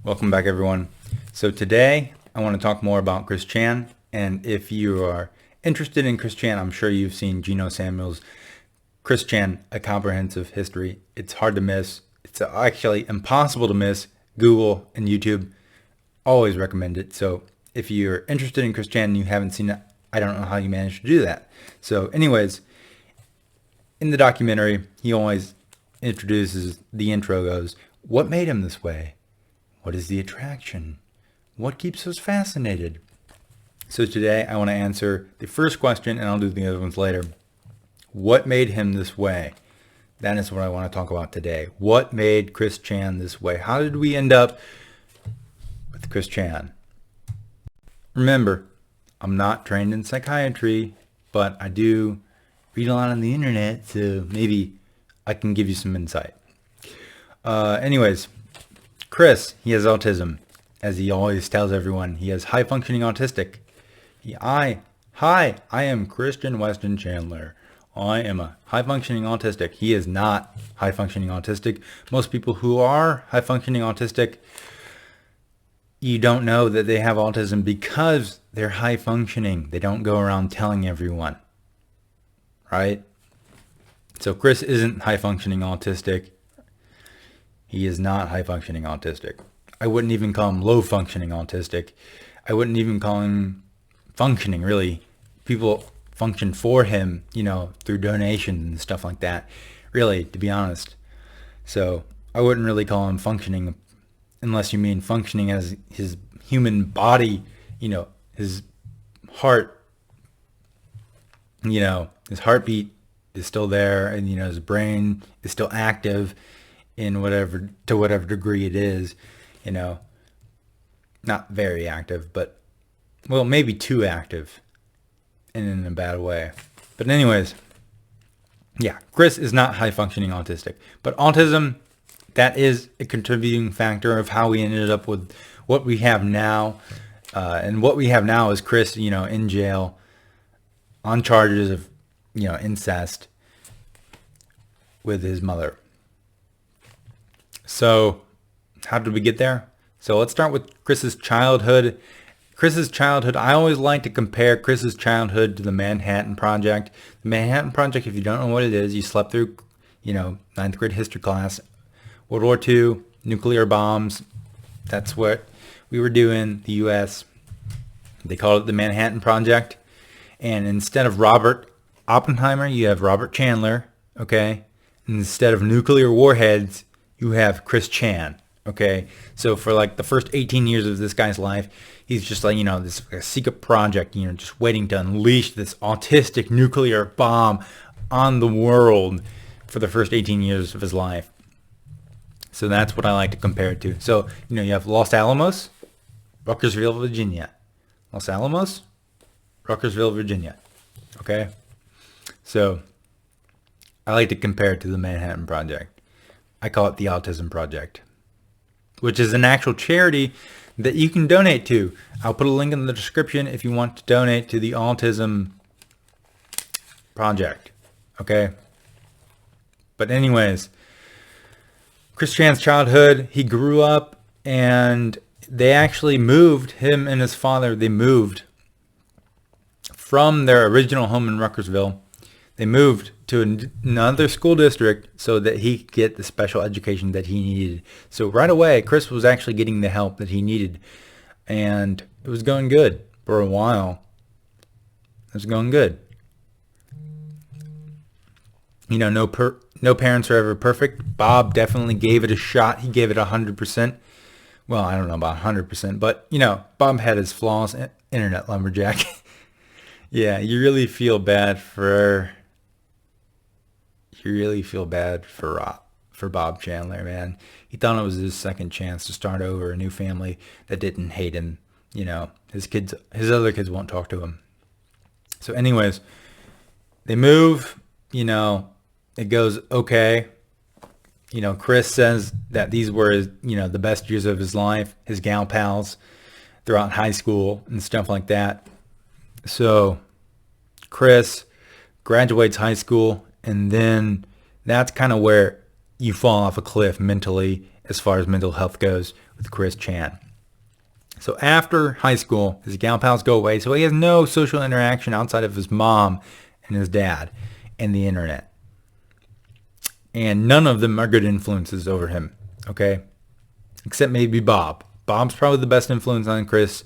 Welcome back, everyone. So today I want to talk more about Chris Chan, and if you are interested in Chris Chan, I'm sure you've seen Geno Samuel's Chris Chan, A Comprehensive History. It's hard to miss. It's actually impossible to miss. Google and YouTube always recommend it. So if you're interested in Chris Chan and you haven't seen it, I don't know how you managed to do that. So anyways, in the documentary, he always introduces, the intro goes, what made him this way? What is the attraction? What keeps us fascinated? So today I want to answer the first question, and I'll do the other ones later. What made him this way? That is what I want to talk about today. What made Chris Chan this way? How did we end up with Chris Chan? Remember, I'm not trained in psychiatry, but I do read a lot on the internet, so maybe I can give you some insight. Anyways, Chris, he has autism, as he always tells everyone. He has high-functioning autistic. I am Christian Weston Chandler. I am a high-functioning autistic. He is not high-functioning autistic. Most people who are high-functioning autistic, you don't know that they have autism because they're high-functioning. They don't go around telling everyone, right? So Chris isn't high-functioning autistic. He is not high-functioning autistic. I wouldn't even call him low-functioning autistic. I wouldn't even call him functioning, really. People function for him, through donations and stuff like that, really, to be honest. So I wouldn't really call him functioning unless you mean functioning as his human body, his heart, his heartbeat is still there, and, his brain is still active in whatever degree it is, not very active, but, well, maybe too active and in a bad way. But anyways, yeah, Chris is not high functioning autistic, but autism, that is a contributing factor of how we ended up with what we have now. And what we have now is Chris, in jail on charges of, incest with his mother. So how did we get there? So let's start with Chris's childhood. I always like to compare Chris's childhood to the Manhattan Project. The Manhattan Project, if you don't know what it is, you slept through, ninth grade history class. World War II, nuclear bombs. That's what we were doing, the U.S. They called it the Manhattan Project. And instead of Robert Oppenheimer, you have Robert Chandler, okay? And instead of nuclear warheads, you have Chris Chan, okay? So for like the first 18 years of this guy's life, he's just like, this secret project, just waiting to unleash this autistic nuclear bomb on the world for the first 18 years of his life. So that's what I like to compare it to. So, you have Los Alamos, Ruckersville, Virginia. Los Alamos, Ruckersville, Virginia, okay? So I like to compare it to the Manhattan Project. I call it the Autism Project, which is an actual charity that you can donate to. I'll put a link in the description if you want to donate to the Autism Project, okay? But anyways, Chris Chan's childhood, he grew up, and they actually moved, him and his father, they moved from their original home in Ruckersville. They moved to another school district so that he could get the special education that he needed. So right away, Chris was actually getting the help that he needed. And it was going good for a while. It was going good. No parents are ever perfect. Bob definitely gave it a shot. He gave it 100%. Well, I don't know about 100%, but, Bob had his flaws. Internet lumberjack. Yeah, you really feel bad for Bob Chandler, man. He thought it was his second chance to start over a new family that didn't hate him. His other kids won't talk to him. So anyways, they move, it goes okay. Chris says that these were his, the best years of his life, his gal pals throughout high school and stuff like that. So Chris graduates high school, and then that's kind of where you fall off a cliff mentally as far as mental health goes, with Chris Chan. So after high school, his gal pals go away, so he has no social interaction outside of his mom and his dad and the internet. And none of them are good influences over him, okay? Except maybe Bob. Bob's probably the best influence on Chris,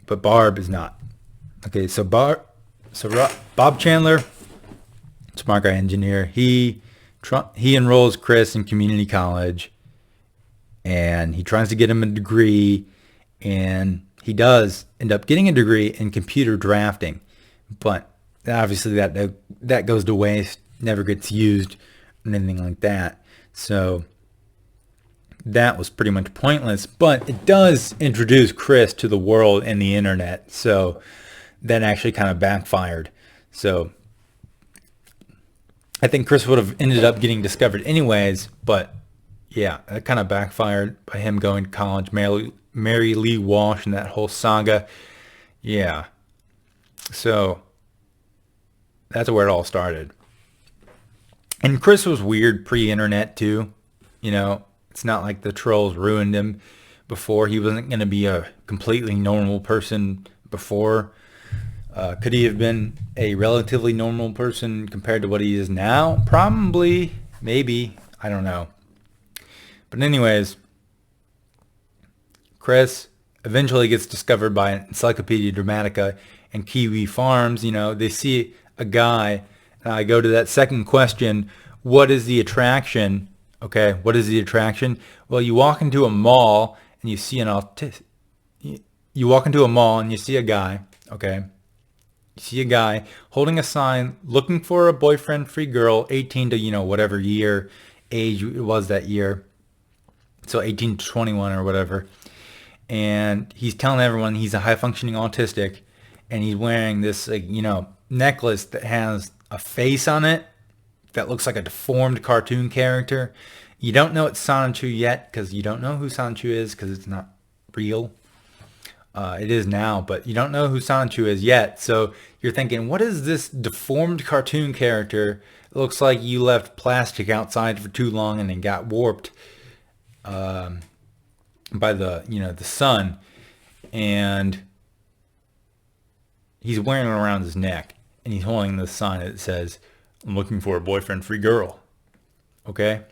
but Barb is not. Okay, so Bob Chandler, smart guy engineer, he enrolls Chris in community college, and he tries to get him a degree, and he does end up getting a degree in computer drafting, but obviously that goes to waste, never gets used, or anything like that. So that was pretty much pointless, but it does introduce Chris to the world and the internet, so that actually kind of backfired. So I think Chris would have ended up getting discovered anyways, but yeah, that kind of backfired by him going to college, Mary Lee Walsh and that whole saga. Yeah. So that's where it all started. And Chris was weird pre-internet too. You know, it's not like the trolls ruined him before. He wasn't going to be a completely normal person before. Could he have been a relatively normal person compared to what he is now? Probably. Maybe. I don't know. But anyways, Chris eventually gets discovered by Encyclopedia Dramatica and Kiwi Farms. You know, they see a guy. And I go to that second question. What is the attraction? Okay, what is the attraction? Well, you walk into a mall and you see you walk into a mall and you see a guy, okay? You see a guy holding a sign looking for a boyfriend, free girl, 18 to, you know, whatever age it was that year. So 18 to 21 or whatever. And he's telling everyone he's a high-functioning autistic, and he's wearing this, like, you know, necklace that has a face on it that looks like a deformed cartoon character. You don't know it's Sonichu yet because you don't know who Sonichu is because it's not real. It is now, but you don't know who Sonichu is yet. So you're thinking, what is this deformed cartoon character? It looks like you left plastic outside for too long and it got warped by the sun. And he's wearing it around his neck. And he's holding this sign that says, I'm looking for a boyfriend, free girl. Okay?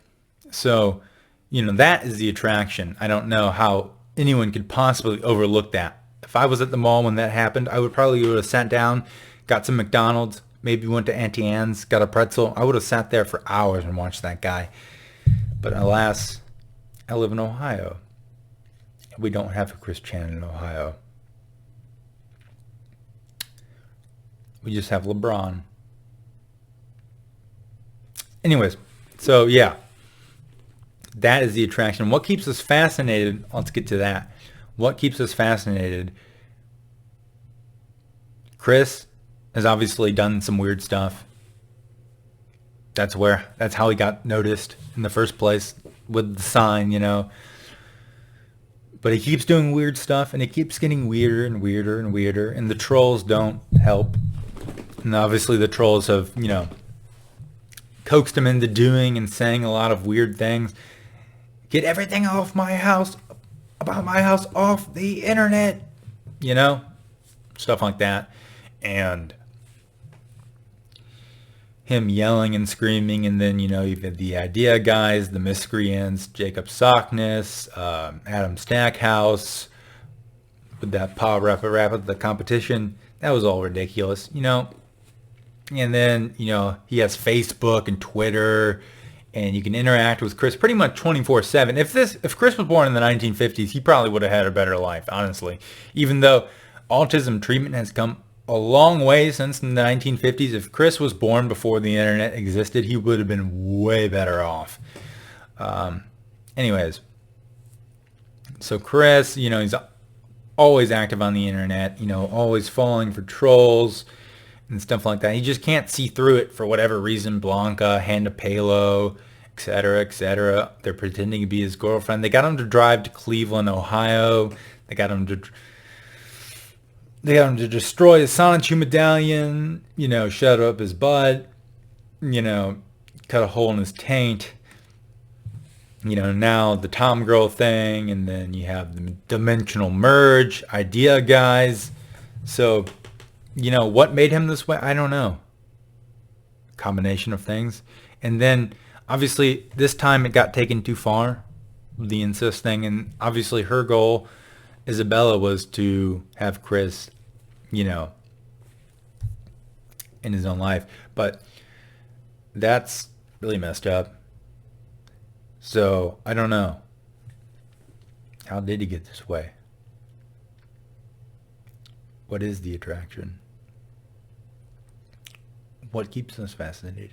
So, you know, that is the attraction. I don't know how anyone could possibly overlook that. If I was at the mall when that happened, I would have sat down, got some McDonald's, maybe went to Auntie Anne's, got a pretzel. I would have sat there for hours and watched that guy. But alas, I live in Ohio. We don't have a Chris Chan in Ohio. We just have LeBron. Anyways, so yeah, that is the attraction. What keeps us fascinated? Let's get to that. What keeps us fascinated? Chris has obviously done some weird stuff. That's how he got noticed in the first place with the sign, you know. But he keeps doing weird stuff, and it keeps getting weirder and weirder and weirder, and the trolls don't help. And obviously the trolls have, you know, coaxed him into doing and saying a lot of weird things. Get everything off my house, about my house, off the internet. You know, stuff like that. And him yelling and screaming, and then, you know, you've had the Idea guys, the Miscreants, Jacob Sockness, Adam Stackhouse, with that Pa Rappa, the competition. That was all ridiculous, you know. And then, you know, he has Facebook and Twitter, and you can interact with Chris pretty much 24/7. If Chris was born in the 1950s, he probably would have had a better life, honestly. Even though autism treatment has come a long way since the 1950s, if Chris was born before the internet existed, he would have been way better off. Anyways, so Chris, you know, he's always active on the internet, you know, always falling for trolls and stuff like that. He just can't see through it for whatever reason. Blanca, Hannah Palo, etc., etc. They're pretending to be his girlfriend. They got him to drive to Cleveland, Ohio. They got him to destroy his Sonichu medallion, you know, shut up his butt, you know, cut a hole in his taint. now the Tom Girl thing, and then you have the Dimensional Merge idea guys. So, what made him this way? I don't know. Combination of things. And then, obviously, this time it got taken too far, the incest thing. And obviously her goal, Isabella, was to have Chris, in his own life. But that's really messed up. So, I don't know. How did he get this way? What is the attraction? What keeps us fascinated?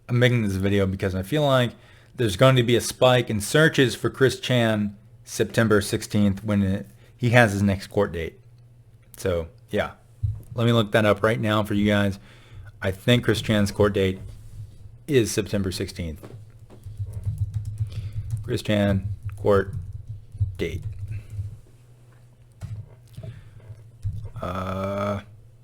I'm making this video because I feel like there's going to be a spike in searches for Chris Chan September 16th when he has his next court date. So, yeah. Let me look that up right now for you guys. I think Chris Chan's court date is September 16th. Chris Chan court date.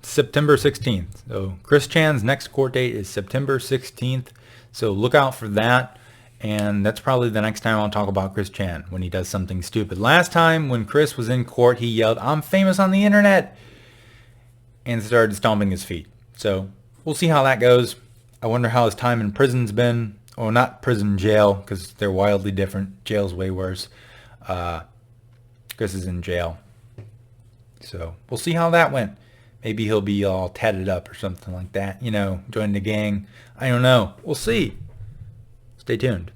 September 16th. So Chris Chan's next court date is September 16th. So look out for that. And that's probably the next time I'll talk about Chris Chan, when he does something stupid. Last time when Chris was in court, he yelled, "I'm famous on the internet," and started stomping his feet. So we'll see how that goes. I wonder how his time in prison's been. Or not prison, jail, because they're wildly different. Jail's way worse. Chris is in jail. So we'll see how that went. Maybe he'll be all tatted up or something like that. Join the gang. I don't know. We'll see. Stay tuned.